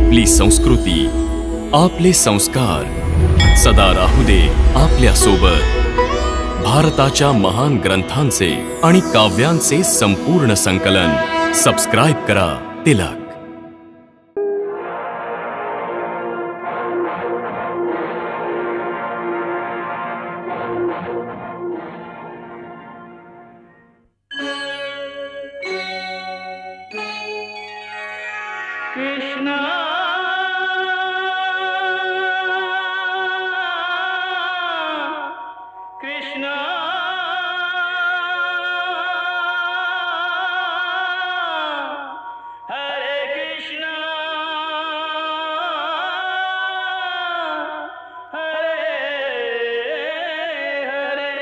आपली संस्कृती, आपले संस्कार सदा राहू दे आपल्या सोबत। भारताच्या महान ग्रंथांचे आणि काव्यांचे संपूर्ण संकलन सबस्क्राइब करा तिलक। कृष्णा कृष्णा हरे कृष्णा हरे हरे।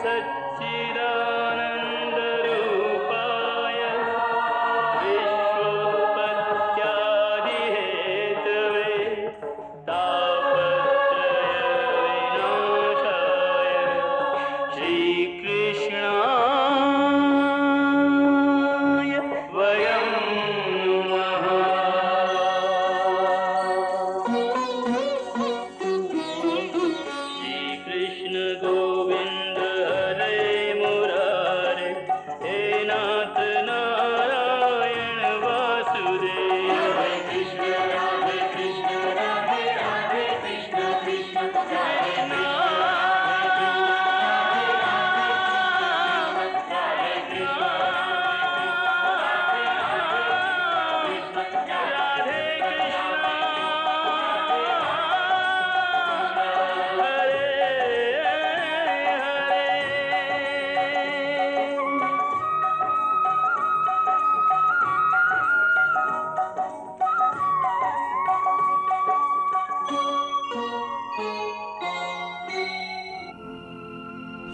सच्चिदानंद रूपाय विश्वोत्पत्त्यादि हेतवे तापत्रय विनाशाय श्रीकृष्णाय वयं नमः। श्रीकृष्ण गोविंद हरे मुरारे हे नाथ नारायण वासुदेव। हरे कृष्ण राधे राधे कृष्ण कृष्ण कृष्ण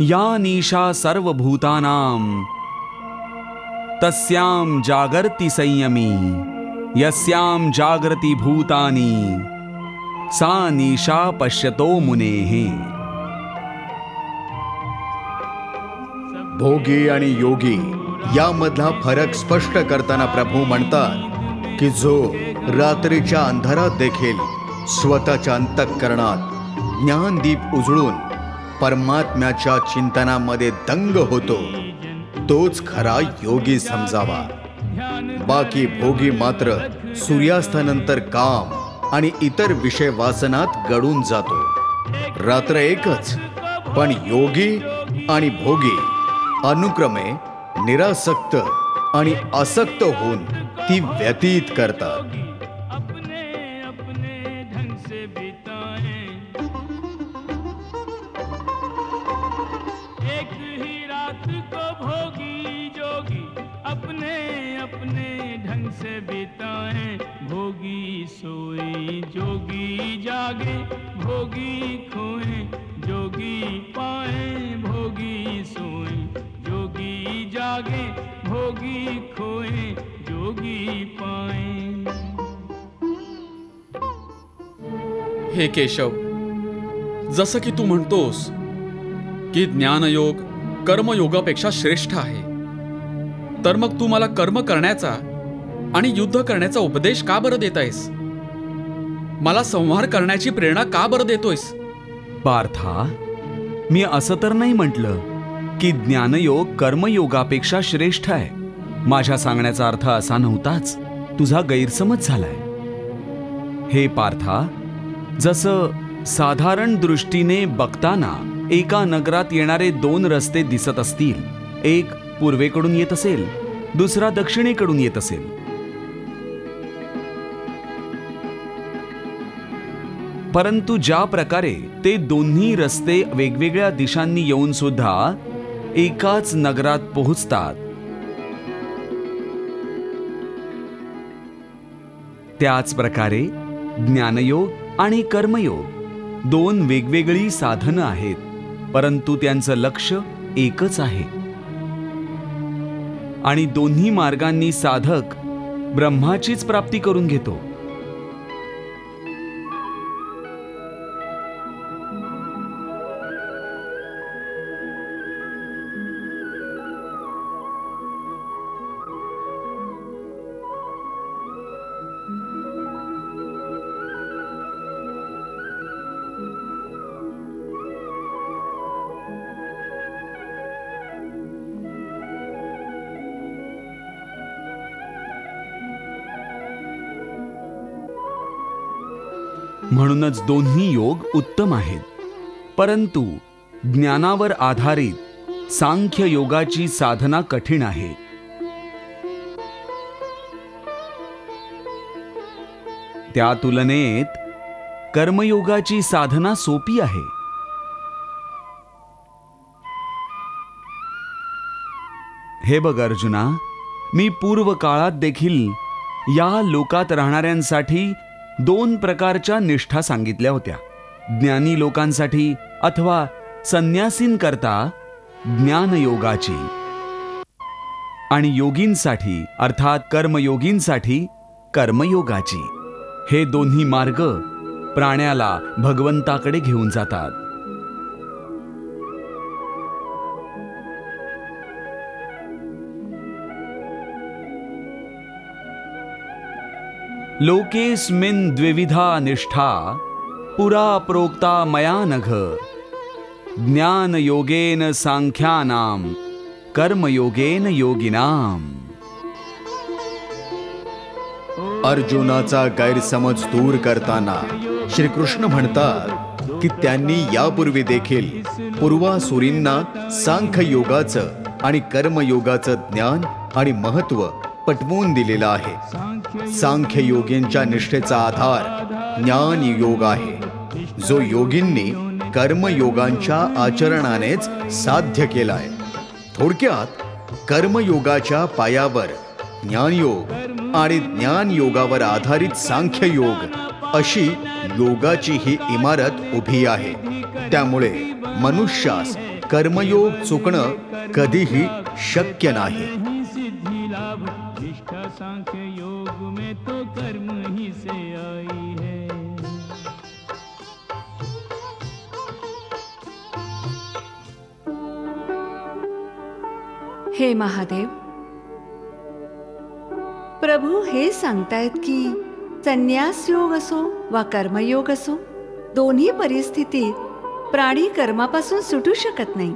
या निशा सर्वभूतानां तस्यां जागर्ति संयमी यस्यां जागृति भूतानि सा निशा पश्यतो मुनेः। भोगी आणि योगी यामधला फरक स्पष्ट करताना प्रभू म्हणतात की जो रात्रीच्या अंधारात देखील स्वतःच्या अंतःकरणात ज्ञानदीप उजळून परमात्म्याच्या चिंतनामध्ये दंग होतो तोच खरा योगी समजावा। बाकी भोगी मात्र सूर्यास्तानंतर काम आणि इतर विषय वासनात गळून जातो। रात्र एकच, पण योगी आणि भोगी अनुक्रमे निरासक्त आणि आसक्त होऊन ती व्यतीत करतात। भोगी सोए जोगी जागे, भोगी खोए जोगी पाए। भोगी सोए जोगी जागे, भोगी खोए जोगी पाए। हे केशव, जसं की तू म्हणतोस की ज्ञानयोग कर्मयोगापेक्षा श्रेष्ठ आहे, तर मग तू मला कर्म करण्याचा आणि युद्ध करण्याचा उपदेश का बरं देत आहेस? मला संहार करण्याची प्रेरणा का बरं देतोयस? पार्था, मी असं तर नाही म्हटलं की ज्ञानयोग कर्मयोगापेक्षा श्रेष्ठ आहे। माझ्या सांगण्याचा अर्थ असा नव्हताच, तुझा गैरसमज झालाय। हे पार्था, जसं साधारण दृष्टीने बघताना एका नगरात येणारे दोन रस्ते दिसत असतील, एक पूर्वेकडून येत असेल, दुसरा दक्षिणेकडून येत असेल, परंतु ज्या प्रकारे ते दोन्ही रस्ते वेगवेगळ्या दिशांनी येऊन सुद्धा एकाच नगरात पोहोचतात, त्याच प्रकारे ज्ञानयोग आणि कर्मयोग दोन वेगवेगळी साधनं आहेत, परंतु त्यांचं लक्ष एकच आहे। आणि दोन्ही मार्गांनी साधक ब्रह्माचीच प्राप्ती करून घेतो। म्हणूनच दोन्ही योग उत्तम आहेत. परंतु ज्ञानावर आधारित सांख्य योगाची साधना कठीण आहे. त्या तुलनेत कर्मयोगाची साधना सोपी आहे. हे बघ अर्जुना, मी पूर्व काळात देखील या लोकात राहणाऱ्यांसाठी 2 प्रकारच्या निष्ठा सांगितल्या होत्या. ज्ञानी लोकांसाठी अथवा संन्यासींकरता ज्ञानयोगाची आणि योगींसाठी अर्थात कर्मयोगींसाठी कर्मयोगाची. हे दोन्ही मार्ग प्राण्याला भगवंताकडे घेऊन जातात. लोकेस्मिन् द्विविधा निष्ठा पुरा प्रोक्ता मया नघ ज्ञान योगेन सांख्यानाम कर्मयोगेन योगिनाम. अर्जुनाचा गैरसमज दूर करताना श्रीकृष्ण म्हणतात की त्यांनी यापूर्वी देखील पूर्वासुरींना सांख्य योगाचं आणि कर्मयोगाचं ज्ञान आणि महत्त्व पटवून दिलेलं आहे. सांख्य योगींच्या निष्ठेचा आधार ज्ञान योग आहे, जो योगींनी कर्मयोगांच्या आचरणानेच साध्य केलाय. थोडक्यात कर्मयोगाच्या पायावर ज्ञानयोग आणि ज्ञानयोगावर आधारित सांख्य योग अशी योगाची ही इमारत उभी आहे. त्यामुळे मनुष्यास कर्मयोग चुकणं कधीही शक्य नाही. सांख्य योग में तो कर्म ही से आई है. हे महादेव, प्रभू हे सांगतायत की संन्यास योग असो वा कर्मयोग असो, दोन्ही परिस्थितीत प्राणी कर्मापासून सुटू शकत नाही.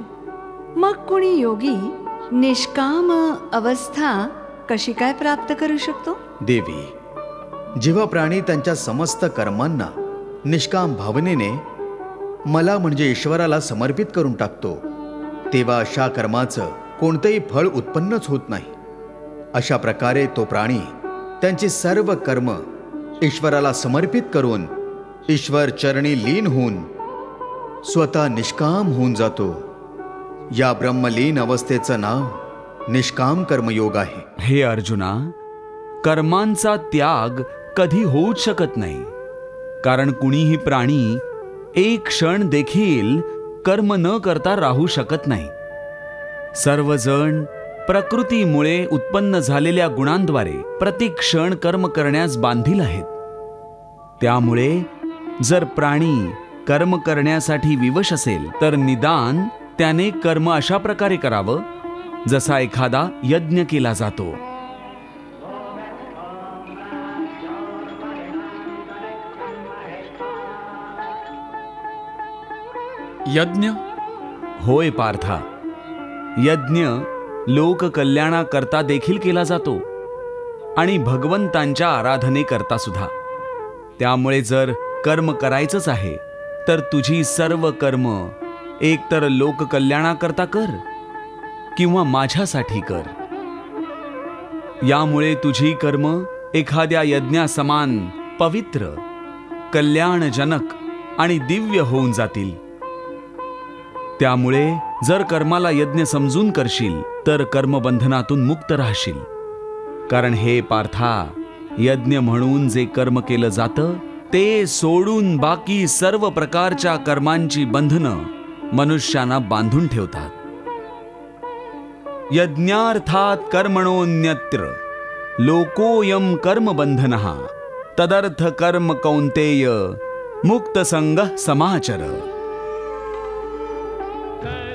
मग कुणी योगी निष्काम अवस्था कशी काय प्राप्त करू शकतो? देवी, जेव्हा प्राणी त्यांच्या समस्त कर्मांना निष्काम भावनेने मला म्हणजे ईश्वराला समर्पित करून टाकतो, तेव्हा अशा कर्माचं कोणतेही फळ उत्पन्नच होत नाही. अशा प्रकारे तो प्राणी त्यांची सर्व कर्म ईश्वराला समर्पित करून ईश्वर चरणी लीन होऊन स्वतः निष्काम होऊन जातो. या ब्रह्मलीन अवस्थेचं नाव निष्काम कर्मयोग आहे. हे अर्जुना, कर्मांचा त्याग कधी होऊच शकत नाही, कारण कुणीही प्राणी एक क्षण देखील कर्म न करता राहू शकत नाही. सर्वजण प्रकृतीमुळे उत्पन्न झालेल्या गुणांद्वारे प्रतिक्षण कर्म करण्यास बांधील आहेत. त्यामुळे जर प्राणी कर्म करण्यासाठी विवश असेल तर निदान त्याने कर्म अशा प्रकारे करावं जसा एखादा यज्ञ केला जातो. यज्ञ? होय पार्था, यज्ञ लोककल्याणाकरता देखील केला जातो आणि भगवंतांच्या आराधनेकरता सुद्धा. त्यामुळे जर कर्म करायचंच आहे तर तुझी सर्व कर्म एकतर लोककल्याणाकरता कर किंवा माझ्यासाठी कर. यामुळे तुझी कर्म एखाद्या यज्ञासमान पवित्र, कल्याणजनक आणि दिव्य होऊन जातील. त्यामुळे जर कर्माला यज्ञ समजून करशील तर कर्मबंधनातून मुक्त राहशील. कारण हे पार्था, यज्ञ म्हणून जे कर्म केलं जातं ते सोडून बाकी सर्व प्रकारच्या कर्मांची बंधनं मनुष्यांना बांधून ठेवतात. यज्ञार्थात कर्मणोन्यत्र लोकोयम कर्मबंधनः तदर्थ कर्म कौंतेय मुक्त संगः समाचर.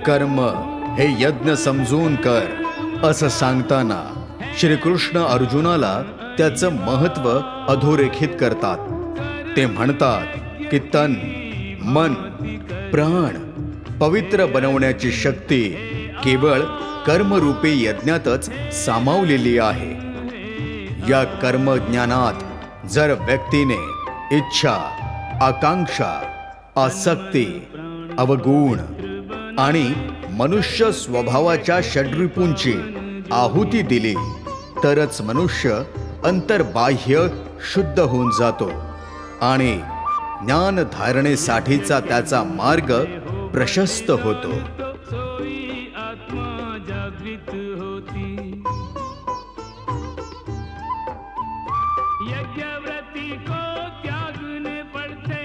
कर्म हे यज्ञ समजून कर असं सांगताना श्रीकृष्ण अर्जुनाला त्याचं महत्त्व अधोरेखित करतात. ते म्हणतात की तन, मन, प्राण पवित्र बनवण्याची शक्ती केवळ कर्मरूपी यज्ञातच सामावलेली आहे. या कर्मज्ञानात जर व्यक्तीने इच्छा, आकांक्षा, आसक्ती, अवगुण आणि मनुष्य स्वभावाच्या षड्रिपूंची आहुती दिली तरच मनुष्य अंतर्बाह्य शुद्ध होऊन जातो आणि ज्ञान धारणेसाठीचा त्याचा मार्ग प्रशस्त होतो. सोई आत्मा जागृत होती. यज्ञव्रती को त्यागने पड़ते,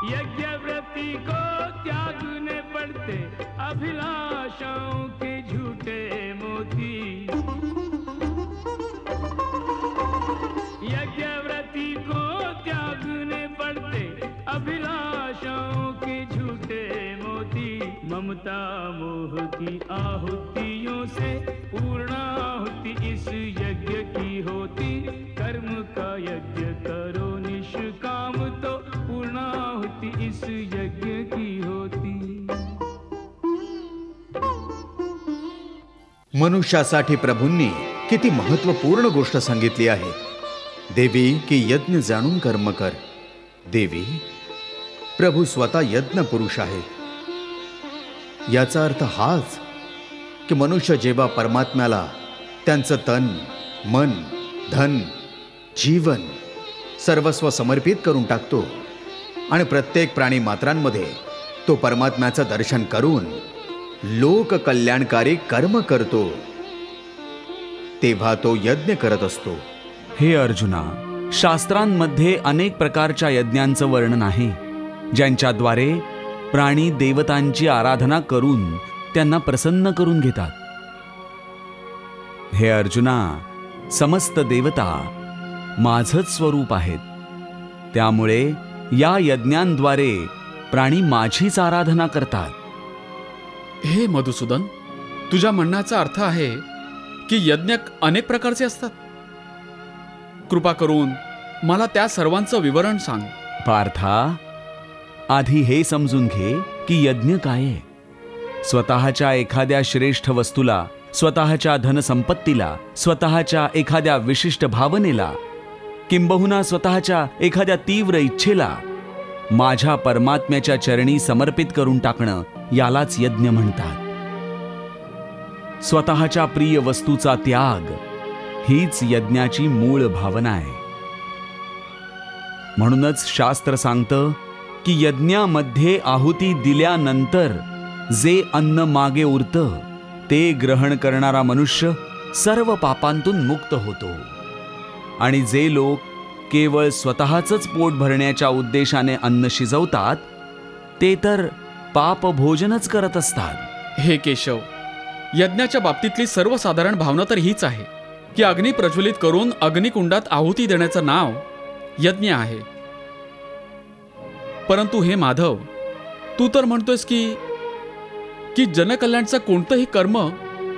यज्ञव्रती को त्यागने पड़ते अभिलाषाओं के झूठे मोती. यज्ञव्रती को त्यागने पड़ते अभिलाषाओं के झूठे मोती. ममता मोह की आहुतियों से पूर्णाहुति इस यज्ञ की होती. कर्म का यज्ञ करो निष्काम तो पूर्णाहुति इस यज्ञ की होती. मनुष्यासाठी प्रभूंनी किती महत्वपूर्ण गोष्ट सांगितली आहे. देवी की यज्ञ जाणून कर्म कर. देवी, प्रभू स्वतः यज्ञ पुरुष आहे. याचा अर्थ हाच की मनुष्य जेव्हा परमात्म्याला त्यांचं तन, मन, धन, जीवन सर्वस्व समर्पित करून टाकतो आणि प्रत्येक प्राणी मात्रांमध्ये तो परमात्म्याचं दर्शन करून लोक कल्याणकारी कर्म करतो, तेव्हा तो यज्ञ करत असतो. हे अर्जुना, शास्त्रांमध्ये अनेक प्रकारच्या यज्ञांचं वर्णन आहे ज्यांच्याद्वारे प्राणी देवतांची आराधना करून त्यांना प्रसन्न करून घेतात. हे अर्जुना, समस्त देवता माझंच स्वरूप आहेत. त्यामुळे या यज्ञांद्वारे प्राणी माझीच आराधना करतात. हे मधुसूदन, तुझ्या म्हणण्याचा अर्थ आहे की यज्ञ अनेक प्रकारचे असतात. कृपा करून मला त्या सर्वांचं विवरण सांग. पार्था, आधी हे समजून घे की यज्ञ काय आहे. स्वतःच्या एखाद्या श्रेष्ठ वस्तूला, स्वतःच्या धनसंपत्तीला, स्वतःच्या एखाद्या विशिष्ट भावनेला, किंबहुना स्वतःच्या एखाद्या तीव्र इच्छेला माझ्या परमात्म्याच्या चरणी समर्पित करून टाकणं, यालाच यज्ञ म्हणतात. स्वतःच्या प्रिय वस्तूचा त्याग हीच यज्ञाची मूळ भावना आहे. म्हणूनच शास्त्र सांगतं की यज्ञामध्ये आहुती दिल्यानंतर जे अन्न मागे उरतं ते ग्रहण करणारा मनुष्य सर्व पापांतून मुक्त होतो. आणि जे लोक केवळ स्वतःचंच पोट भरण्याच्या उद्देशाने अन्न शिजवतात ते तर पाप भोजनच करत असतात. हे केशव, यज्ञाच्या बाबतीतली सर्वसाधारण भावना तर हीच आहे की अग्नी प्रज्वलित करून अग्निकुंडात आहुती देण्याचं नाव यज्ञ आहे. परंतु हे माधव, तू तर म्हणतोयस की जनकल्याणचं कोणतंही कर्म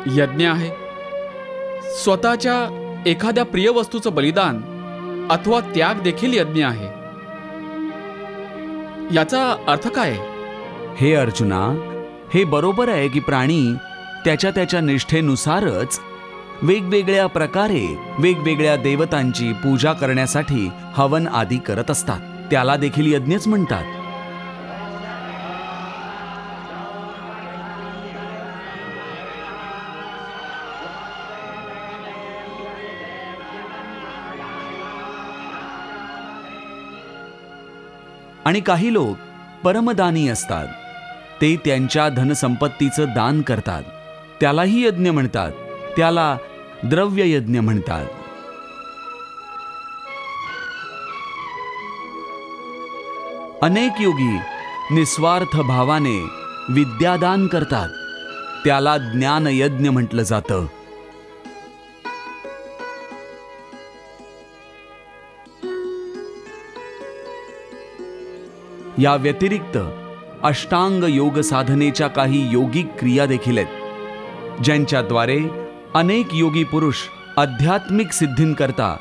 यज्ञ आहे. स्वतःच्या एखाद्या प्रिय वस्तूचं बलिदान अथवा त्याग देखील यज्ञ आहे. याचा अर्थ काय? हे अर्जुना, हे बरोबर आहे की प्राणी त्याच्या त्याच्या निष्ठेनुसारच वेगवेगळ्या प्रकारे वेगवेगळ्या देवतांची पूजा करण्यासाठी हवन आदी करत असतात. त्याला देखील यज्ञच म्हणतात. आणि काही लोक परमदानी असतात. ते त्यांच्या धनसंपत्तीचं दान करतात. त्यालाही यज्ञ म्हणतात. त्याला द्रव्य यज्ञ म्हणतात. अनेक योगी निस्वार्थ भावाने विद्यादान करतात. त्याला ज्ञान यज्ञ म्हटलं जातं. या व्यतिरिक्त अष्टांग योग साधनेच्या काही योगिक क्रिया देखील आहेत ज्यांच्याद्वारे अनेक योगी पुरुष आध्यात्मिक सिद्धींकरता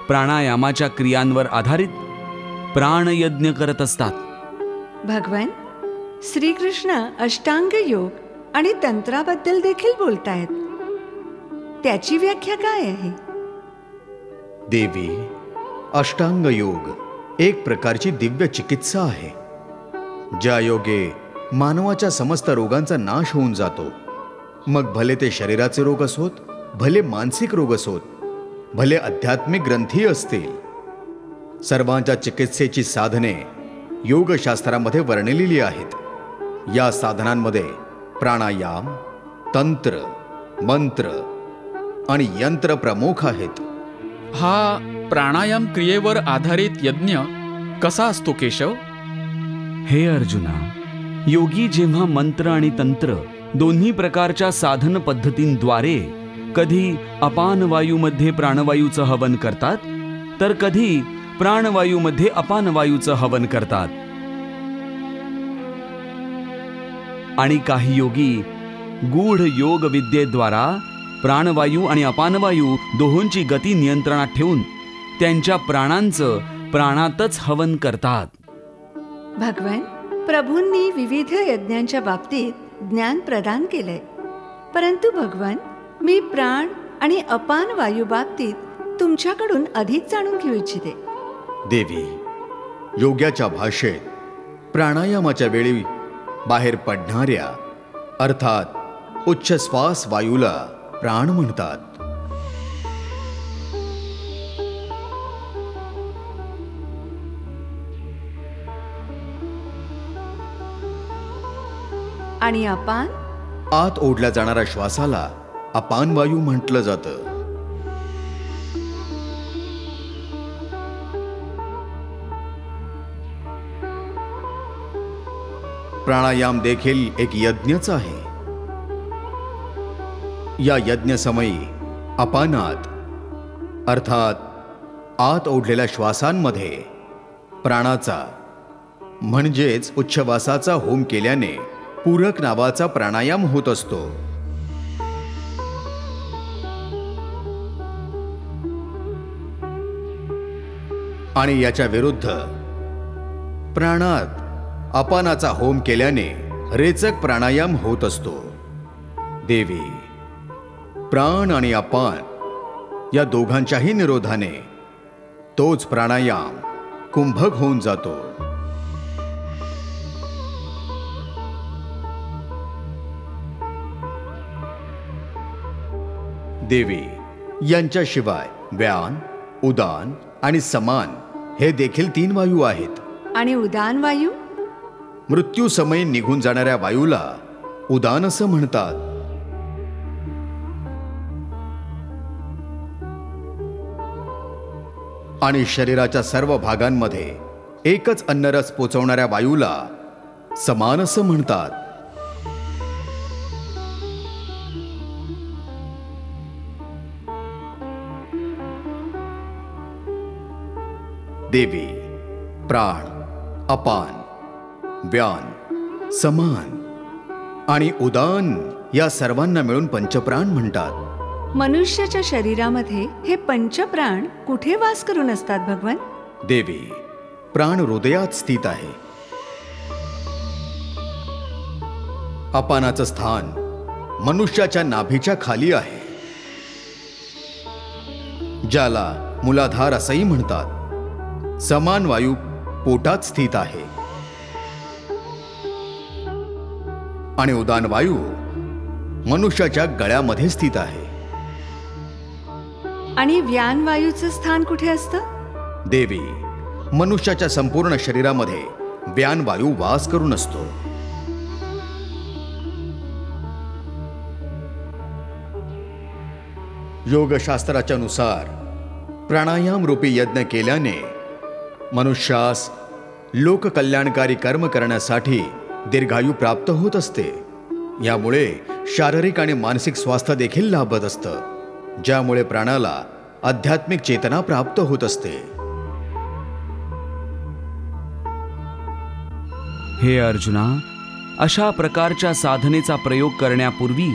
प्राणायामाच्या क्रियांवर आधारित प्राणयज्ञ करत असतात. भगवान श्रीकृष्ण अष्टांग योग आणि तंत्राबद्दल देखील बोलतायत. त्याची व्याख्या काय आहे? देवी, अष्टांग योग एक प्रकारची दिव्य चिकित्सा आहे, ज्या योगे मानवाच्या समस्त रोगांचा नाश होऊन जातो. मग भले ते शरीराचे रोग असोत, भले मानसिक रोग असोत, भले आध्यात्मिक ग्रंथी असतील, सर्वांच्या चिकित्सेची साधने योगशास्त्रामध्ये वर्णिलेली आहेत. या साधनांमध्ये प्राणायाम, तंत्र, मंत्र आणि यंत्र प्रमुख आहेत. हा प्राणायाम क्रियेवर आधारित यज्ञ कसा असतो केशव? हे अर्जुना, योगी जेव्हा मंत्र आणि तंत्र दोन्ही प्रकारच्या साधन पद्धतींद्वारे कधी अपान वायूमध्ये प्राणवायूचं हवन करतात, तर कधी प्राणवायूमध्ये अपान वायूचं हवन करतात. आणि काही योगी गूढ योग विद्येद्वारा प्राणवायू आणि अपानवायू दोहोंची गती नियंत्रणात ठेवून त्यांच्या प्राणांचं प्राणातच हवन करतात. भगवान, प्रभूंनी विविध यज्ञांच्या बाबतीत ज्ञान प्रदान केलंय, परंतु भगवान, मी प्राण आणि अपान वायू बाबतीत तुमच्याकडून अधिक जाणून घेऊ इच्छिते. देवी, योग्याच्या भाषेत प्राणायामाच्या वेळी बाहेर पडणाऱ्या अर्थात उच्च श्वास वायूला प्राण म्हणतात. आणि अपान? आत ओढल्या जाणाऱ्या श्वासाला अपान वायू म्हटलं जातं. प्राणायाम देखील एक यज्ञच आहे. या यज्ञसमयी अपानात अर्थात आत ओढलेल्या श्वासांमध्ये प्राणाचा म्हणजेच उच्छ्वासाचा होम केल्याने पूरक नावाचा प्राणायाम होत असतो. आणि याच्या विरुद्ध प्राणात अपानाचा होम केल्याने रेचक प्राणायाम होत असतो. देवी, प्राण आणि अपान या दोघांच्याही निरोधाने तोच प्राणायाम कुंभक होऊन जातो. देवी, यांच्याशिवाय व्यान, उदान आणि समान हे देखील 3 वायू आहेत. आणि उदान वायू? मृत्यू समयी निघून जाणाऱ्या वायूला उदान असं म्हणतात. आणि शरीराच्या सर्व भागांमध्ये एकच अन्नरस पोचवणाऱ्या वायूला समान असं म्हणतात. देवी, प्राण, अपान, व्यान, समान आणि उदान या सर्वांना मिळून पंचप्राण म्हणतात. मनुष्याच्या शरीरामध्ये हे पंचप्राण कुठे वास करून असतात भगवान? देवी, प्राण हृदयात स्थित आहे. अपानाचं स्थान मनुष्याच्या नाभीच्या खाली आहे, ज्याला मूलाधार असंही म्हणतात. समान वायू पोटात स्थित आहे आणि उदान वायू मनुष्याच्या गळ्यामध्ये स्थित आहे. आणि व्यान वायूचं स्थान कुठे असतं? देवी, मनुष्याच्या संपूर्ण शरीरामध्ये व्यान वायू वास करून असतो. योगशास्त्राच्या नुसार प्राणायाम रूपी यज्ञ केल्याने मनुष्यास लोककल्याणकारी कर्म करण्यासाठी दीर्घायू प्राप्त होत असते. यामुळे शारीरिक आणि मानसिक स्वास्थ्य देखील लाभत असतं, ज्यामुळे प्राणाला आध्यात्मिक चेतना प्राप्त होत असते. हे अर्जुना, अशा प्रकारच्या साधनेचा प्रयोग करण्यापूर्वी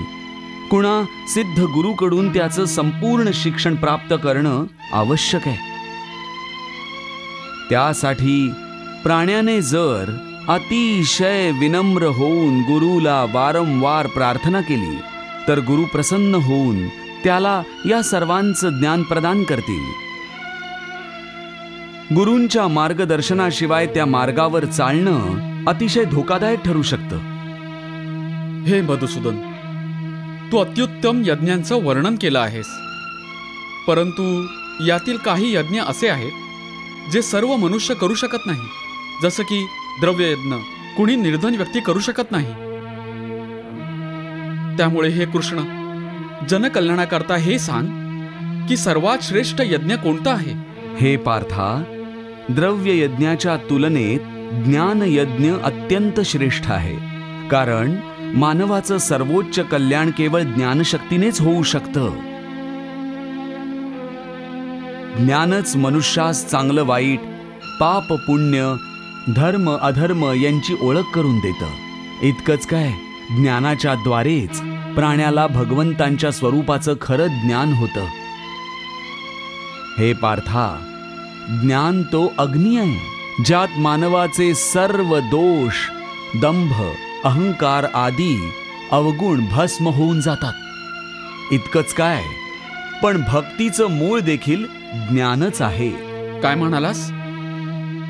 कुणा सिद्ध गुरुकडून त्याचं संपूर्ण शिक्षण प्राप्त करणं आवश्यक आहे. त्यासाठी प्राण्याने जर अतिशय विनम्र होऊन गुरुला वारंवार प्रार्थना केली तर गुरु प्रसन्न होऊन त्याला या सर्वांचं ज्ञान प्रदान करतील. गुरूंच्या मार्गदर्शनाशिवाय त्या मार्गावर चालणं अतिशय धोकादायक ठरू शकतं. हे मधुसूदन, तू अत्युत्तम यज्ञांचं वर्णन केलं आहेस, परंतु यातील काही यज्ञ असे आहेत जे सर्व मनुष्य करू शकत नाही. जसं की द्रव्ययज्ञ कुणी निर्धन व्यक्ती करू शकत नाही. त्यामुळे हे कृष्ण, जनकल्याणाकरता हे सांग की सर्वात श्रेष्ठ यज्ञ कोणता आहे? हे पार्था, द्रव्य यज्ञाच्या तुलनेत ज्ञान यज्ञ अत्यंत श्रेष्ठ आहे. कारण मानवाचं सर्वोच्च कल्याण केवळ ज्ञानशक्तीनेच होऊ शकतं. ज्ञानच मनुष्यास चांगलं वाईट, पाप पुण्य, धर्म अधर्म यांची ओळख करून देतं. इतकंच काय, ज्ञानाच्या द्वारेच प्राण्याला भगवंतांच्या स्वरूपाचं खरं ज्ञान होतं. हे पार्था, ज्ञान तो अग्नी आहे ज्यात मानवाचे सर्व दोष, दंभ, अहंकार आदी अवगुण भस्म होऊन जातात. इतकंच काय, पण भक्तीचं मूळ देखील ज्ञानच आहे. काय म्हणालास?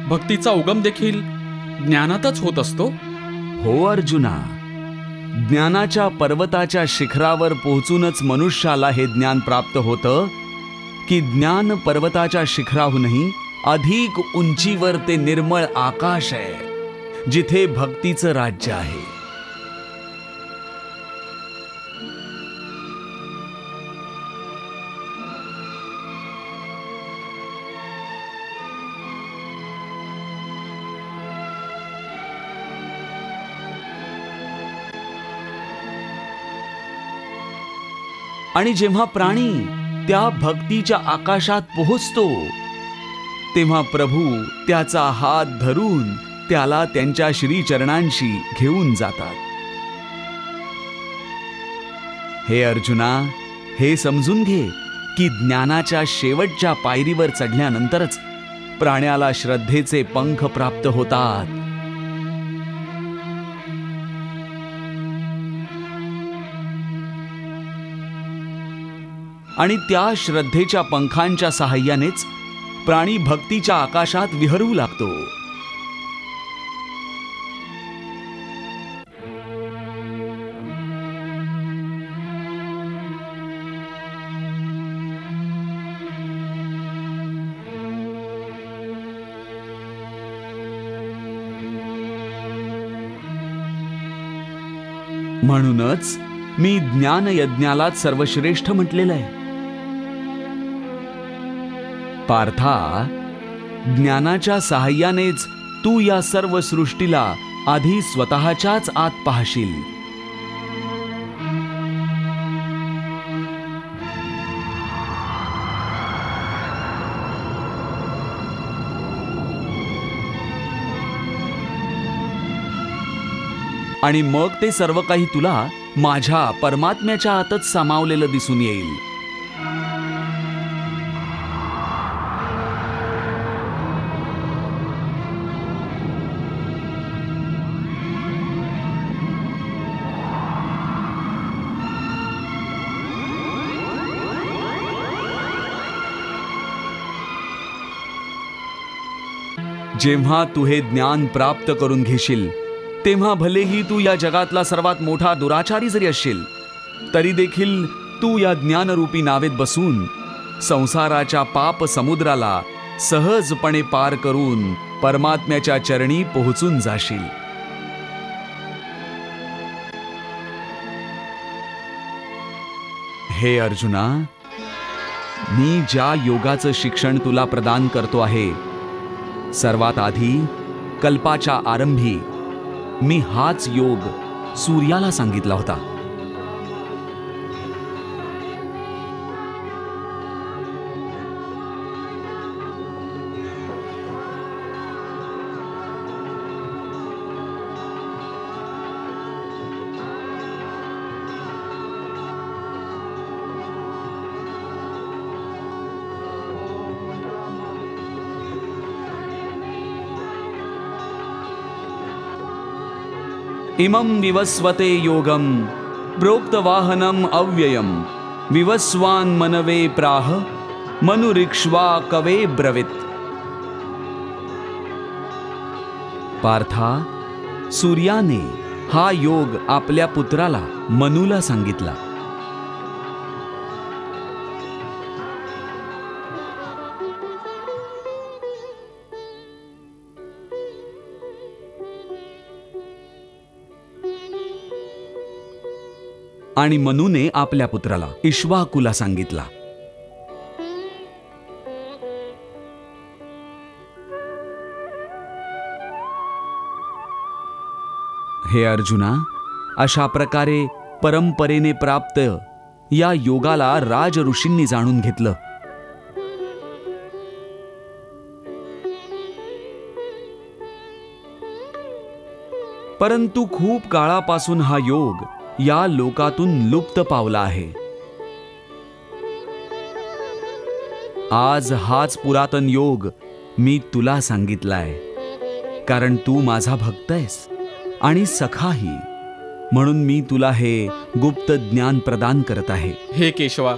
भक्तीचा उगम देखील ज्ञानातच होत असतो? हो अर्जुना, ज्ञानाच्या पर्वताच्या शिखरावर पोहोचूनच मनुष्याला हे ज्ञान प्राप्त होतं की ज्ञान पर्वताच्या शिखराहूनही अधिक उंचीवर ते निर्मळ आकाश आहे जिथे भक्तीचं राज्य आहे. आणि जेव्हा प्राणी त्या भक्तीच्या आकाशात पोहोचतो तेव्हा प्रभू त्याचा हात धरून त्याला त्यांच्या श्रीचरणांशी घेऊन जातात. हे अर्जुना, हे समजून घे की ज्ञानाच्या शेवटच्या पायरीवर चढल्यानंतरच प्राण्याला श्रद्धेचे पंख प्राप्त होतात. आणि त्या श्रद्धेच्या पंखांच्या साहाय्यानेच प्राणी भक्तीच्या आकाशात विहरू लागतो. म्हणूनच मी ज्ञानयज्ञालाच सर्वश्रेष्ठ म्हटलेलं आहे. पार्था, ज्ञानाच्या साहाय्यानेच तू या सर्व सृष्टीला आधी स्वतःच्याच आत पाहशील. आणि मग ते सर्व काही तुला माझ्या परमात्म्याच्या आतच सामावलेलं दिसून येईल. जेव्हा तू हे ज्ञान प्राप्त करून घेशील तेव्हा भलेही तू या जगातला सर्वात मोठा दुराचारी जरी असशील तरी देखील तू या ज्ञानरूपी नावेत बसून संसाराच्या पाप समुद्राला सहजपणे पार करून परमात्म्याच्या चरणी पोहोचून जाशील. हे अर्जुना, मी ज्या योगाचं शिक्षण तुला प्रदान करतो आहे, सर्वात आधी कल्पाच्या आरंभी मी हाच योग सूर्याला सांगितला होता. इमं विवस्वते योगम प्रोक्तवाहनम अव्ययम विवस्वान् मनवे प्राह मनुरिक्ष्वा कवे ब्रवीत. पार्था, सूर्याने हा योग आपल्या पुत्राला मनूला सांगितला. आणि मनूने आपल्या पुत्राला इक्ष्वाकुला सांगितला. हे अर्जुना, अशा प्रकारे परंपरेने प्राप्त या योगाला राज ऋषींनी जाणून घेतलं. परंतु खूप काळापासून हा योग या लोकातून लुप्त पावला आहे. आज हाच पुरातन योग मी तुला सांगितलाय, कारण तू माझा भक्त आहेस आणि सखाही, म्हणून मी तुला हे गुप्त ज्ञान प्रदान करत आहे. हे केशवा,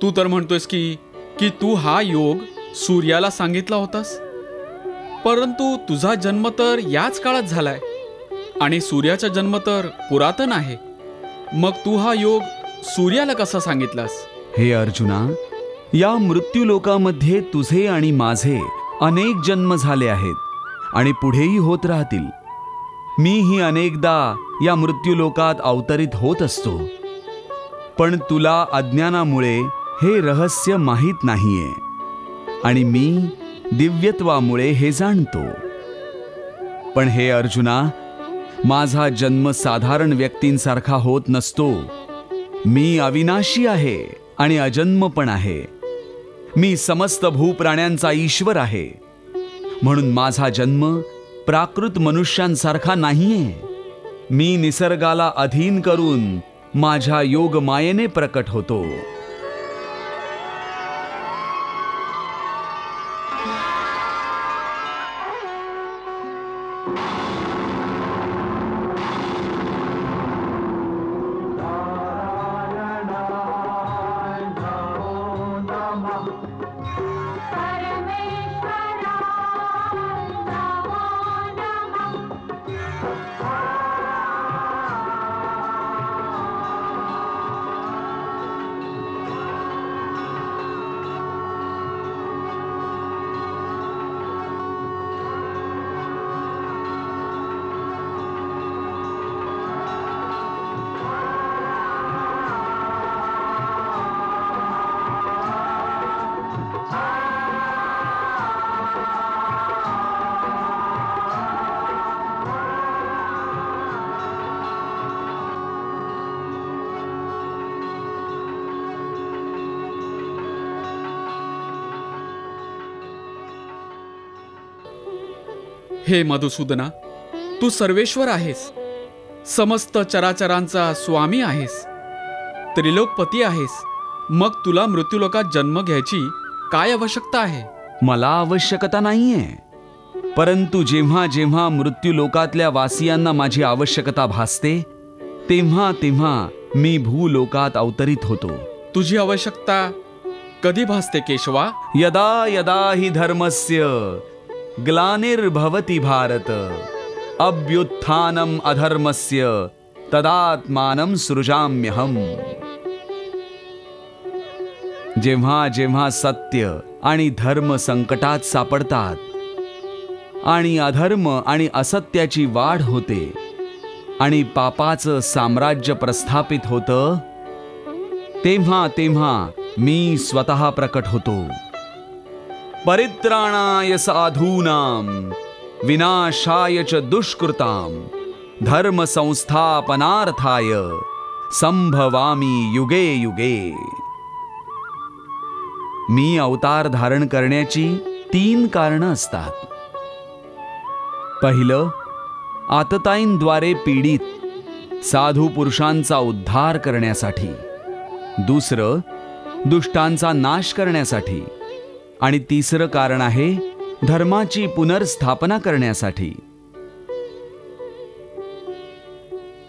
तू तर म्हणतोयस की तू हा योग सूर्याला सांगितला होतास, परंतु तुझा जन्म तर याच काळात झालाय आणि सूर्याचा जन्म तर पुरातन आहे. मग तू हा योग सूर्याला कसा सांगितलास? हे अर्जुना, या मृत्यूलोकामध्ये तुझे आणि माझे अनेक जन्म झाले आहेत आणि पुढेही होत राहतील. मीही अनेकदा या मृत्यूलोकात अवतरित होत असतो, पण तुला अज्ञानामुळे हे रहस्य माहीत नाहीये आणि मी दिव्यत्वामुळे हे जाणतो. पण हे अर्जुना, माझा जन्म साधारण व्यक्तींसारखा होत नसतो. मी अविनाशी आहे आणि अजन्म पण आहे. मी समस्त भूप्राण्यांचा ईश्वर आहे, म्हणून माझा जन्म प्राकृत मनुष्यांसारखा नाहीये. मी निसर्गाला अधीन करून माझ्या योगमायेने प्रकट होतो. हे मधुसूदना, तू सर्वेश्वर आहेस, समस्त चराचरांचा स्वामी आहेस, त्रिलोकपती आहेस. मग तुला मृत्यूलोकात जन्म घ्यायची काय आवश्यकता आहे? मला आवश्यकता नाहीये, परंतु जेव्हा जेव्हा मृत्यूलोकातल्या वासियांना माझी आवश्यकता भासते, तेव्हा तेव्हा मी भूलोकात अवतरित होतो. तुझी आवश्यकता कधी भासते केशवा? यदा यदा हि धर्मस्य ग्लानिर्भवति भारत, अभ्युत्थानम अधर्मस्य तदात्मानं सृजाम्यहम्. जेव्हा जेव्हा सत्य आणि धर्म संकटात सापडतात आणि अधर्म आणि असत्याची वाढ होते आणि पापाचं साम्राज्य प्रस्थापित होतं, तेव्हा तेव्हा मी स्वतः प्रकट होतो. परित्राणाय साधूनां विनाशाय च दुष्कृतां धर्म संस्थापनार्थाय संभवामि युगे युगे. मी अवतार धारण करण्याची 3 कारणं असतात. पहिलं, आतताईंद्वारे पीडित साधू पुरुषांचा उद्धार करण्यासाठी. दुसरं, दुष्टांचा नाश करण्यासाठी. आणि तिसरं कारण आहे धर्माची पुनर्स्थापना करण्यासाठी.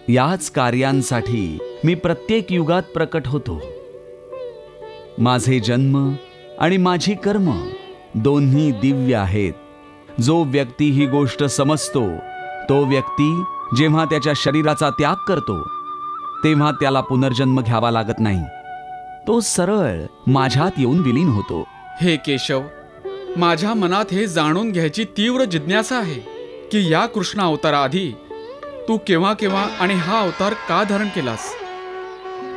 याच कार्यांसाठी मी प्रत्येक युगात प्रकट होतो. माझे जन्म आणि माझी कर्म दोन्ही दिव्य आहेत जो व्यक्ती ही गोष्ट समजतो तो व्यक्ती जेव्हा त्याच्या शरीराचा त्याग करतो तेव्हा त्याला पुनर्जन्म घ्यावा लागत नाही. तो सरळ माझ्यात येऊन विलीन होतो. हे केशव, माझ्या मनात हे जाणून घ्यायची तीव्र जिज्ञासा आहे की या कृष्ण अवताराआधी तू केव्हा केव्हा आणि हा अवतार का धारण केलास.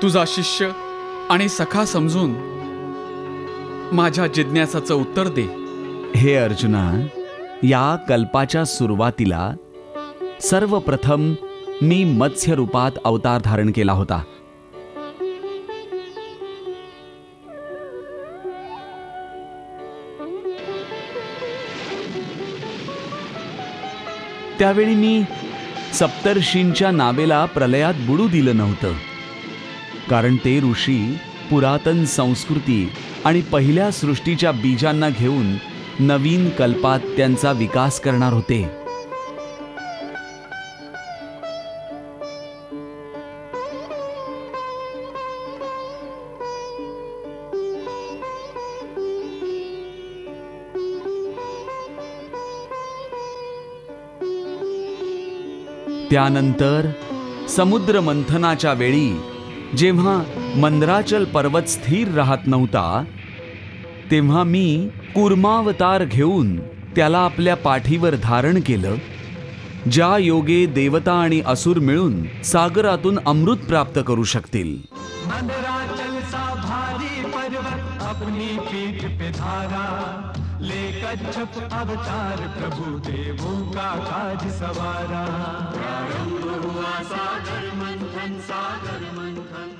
तुझा शिष्य आणि सखा समजून माझ्या जिज्ञासाचं उत्तर दे. हे अर्जुना, या कल्पाच्या सुरुवातीला सर्वप्रथम मी मत्स्य रूपात अवतार धारण केला होता. त्यावेळी मी सप्तर्षींच्या नावेला प्रलयात बुडू दिलं नव्हतं, कारण ते ऋषी पुरातन संस्कृती आणि पहिल्या सृष्टीच्या बीजांना घेऊन नवीन कल्पात त्यांचा विकास करणार होते. त्यानंतर समुद्र मंथनाच्या वेळी जेव्हा मंदराचल पर्वत स्थिर राहत नव्हता तेव्हा मी कूर्मावतार घेऊन त्याला आपल्या पाठीवर धारण केलं, ज्या योगे देवता आणि असुर मिळून सागरातून अमृत प्राप्त करू शकतील. मंदराचल सा भारी पर्वत अपनी पीठ पे धारा, ले कच्छप अवतार प्रभु देवों का काज सवारा. प्रारंभ हुआ सागर मंथन, सागर मंथन.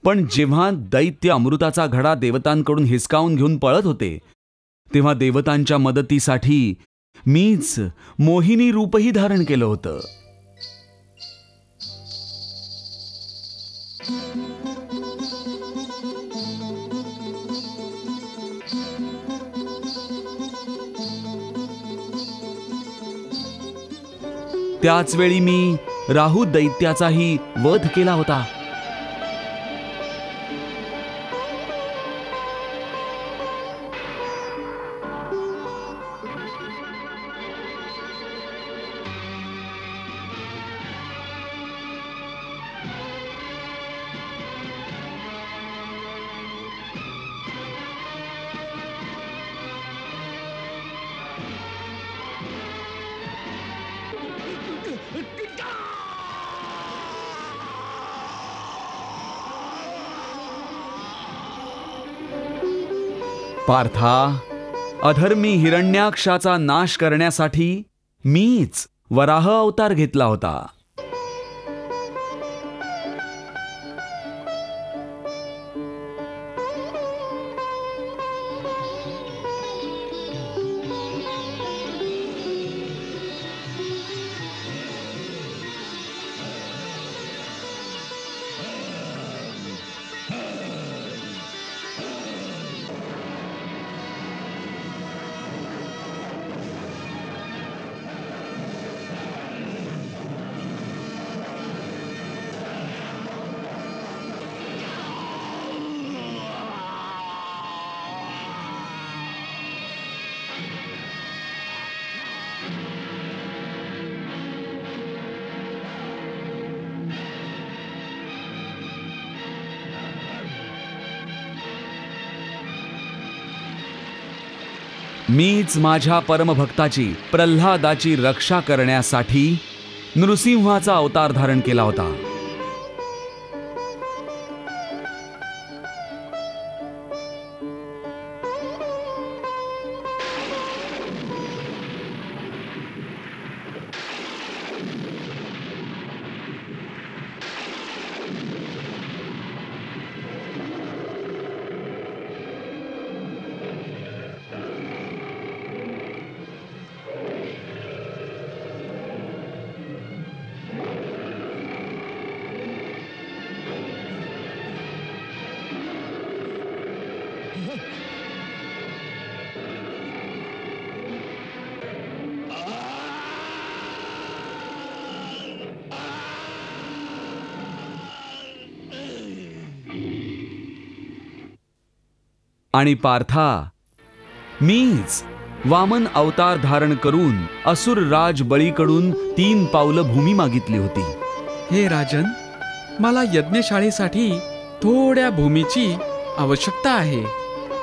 पण जेव्हा दैत्य अमृताचा घडा देवतांकडून हिसकावून घेऊन पळत होते तेव्हा देवतांच्या मदतीसाठी मीच मोहिनी रूपही धारण केलं होतं. त्याच वेळी मी राहू दैत्याचाही वध केला होता. पार्था, अधर्मी हिरण्याक्षाचा नाश करण्यासाठी मीच वराह अवतार घेतला होता. मीच माझ्या परमभक्ताची प्रल्हादाची रक्षा करण्यासाठी नृसिंहाचा अवतार धारण केला होता. आणि पार्था, मीच वामन अवतार धारण करून असुर राज बळीकडून 3 पावलं भूमी मागितली होती. हे राजन, मला यज्ञशाळेसाठी थोड्या भूमीची आवश्यकता आहे,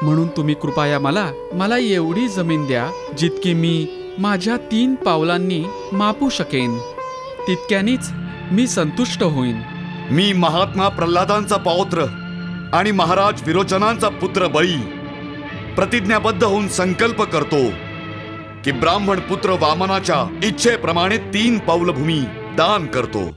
म्हणून तुम्ही कृपया मला एवढी जमीन द्या जितकी मी माझ्या 3 पावलांनी मापू शकेन. तितक्यानीच मी संतुष्ट होईन. मी महात्मा प्रल्हादांचा पौत्र आणि महाराज विरोचनांचा पुत्र बळी प्रतिज्ञाबद्ध होऊन संकल्प करतो की ब्राह्मण पुत्र वामनाच्या इच्छेप्रमाणे 3 पाऊल भूमी दान करतो.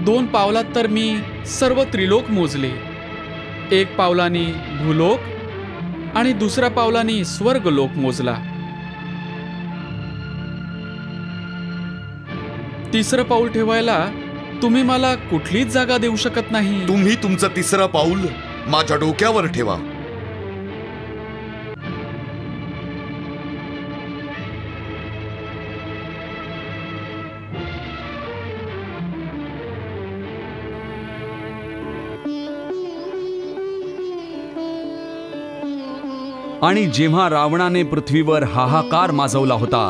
दोन पावलात तर मी सर्व त्रिलोक मोजले. 1 पावलानी भूलोक आणि दुसऱ्या पावलानी स्वर्गलोक मोजला. 3रं पाऊल ठेवायला तुम्ही मला कुठलीच जागा देऊ शकत नाही. तुम्ही तुमचं 3रं पाऊल माझ्या डोक्यावर ठेवा. आणि जेव्हा रावणाने पृथ्वीवर हाहाकार माजवला होता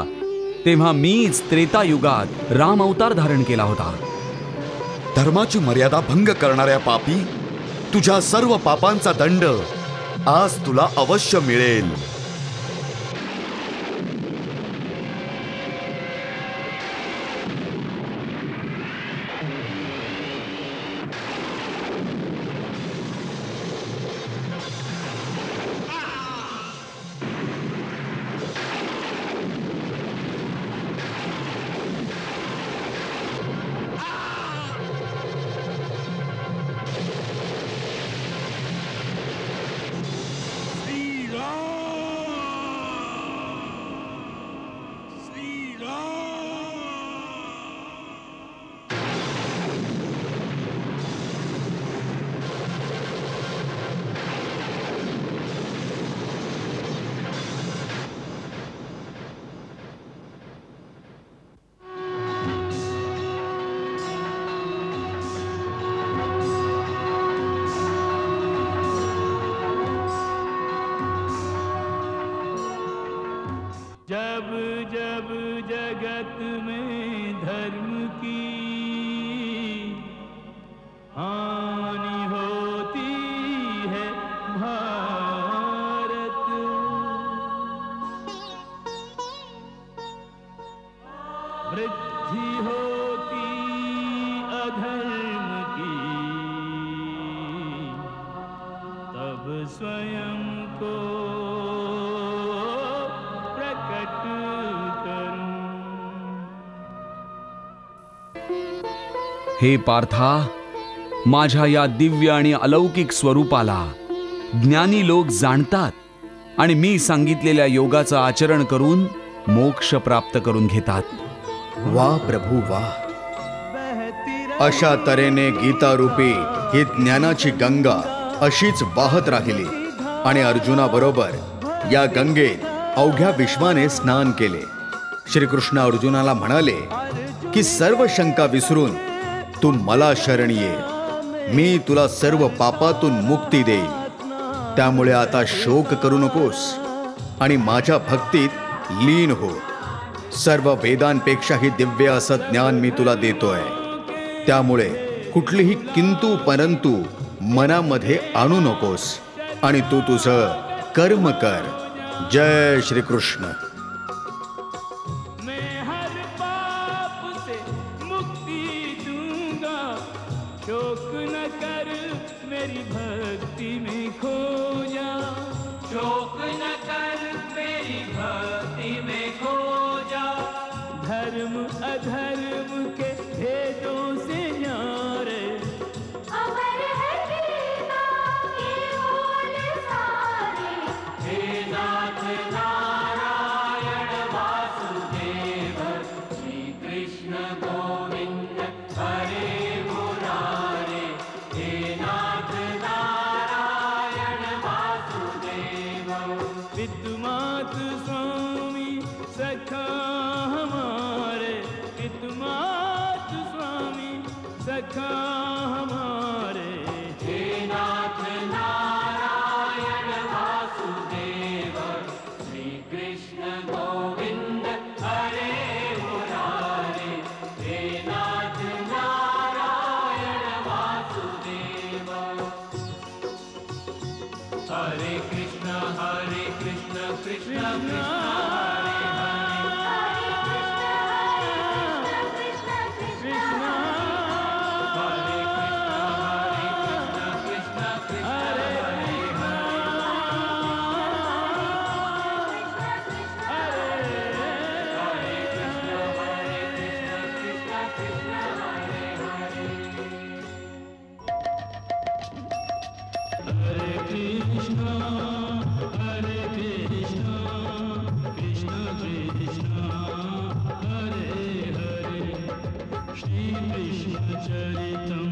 तेव्हा मीच त्रेतायुगात राम अवतार धारण केला होता. धर्माची मर्यादा भंग करणाऱ्या पापी, तुझ्या सर्व पापांचा दंड आज तुला अवश्य मिळेल. जब जब जगत में धर्म की हानि होती है भारत, वृद्धि होती अधर्म की, तब स्वयं को हे पार्था, माझ्या या दिव्य आणि अलौकिक स्वरूपाला ज्ञानी लोक जाणतात आणि मी सांगितलेल्या योगाचं आचरण करून मोक्ष प्राप्त करून घेतात. वा प्रभू वा. अशा तऱ्हेने गीतारूपी ही ज्ञानाची गंगा अशीच वाहत राहिली आणि अर्जुनाबरोबर या गंगेत अवघ्या विश्वाने स्नान केले. श्रीकृष्ण अर्जुनाला म्हणाले की सर्व शंका विसरून तू मला शरण ये. मी तुला सर्व पापातून मुक्ती देईन. त्यामुळे आता शोक करू नकोस आणि माझ्या भक्तीत लीन हो. सर्व वेदांपेक्षाही दिव्य असं ज्ञान मी तुला देतोय. त्यामुळे कुठलीही किंतु परंतु मनामध्ये आणू नकोस आणि तू तुझं कर्म कर. जय श्रीकृष्ण. शोक न कर मेरी भक्ति में खो जा, शोक न कर मेरी भक्ति में खो जा। धर्म अधर्म के भेदों से न्यारे अमर है गीता के बोल सारे। हे नाथ नारायण वासुदेव, श्री कृष्ण गोविंद हरे मुरारे। हे नाथ नारायण वासुदेव। पितुमातु स्वामी सखा हमारे, पितुमातु स्वामी सखा हमारे। हे नाथ नारायण वासुदेव, श्री कृष्ण गोविंद हरे मुरारे। हे नाथ नारायण वासुदेव। हरे कृष्ण कृष्ण कृष्ण हरे चरितम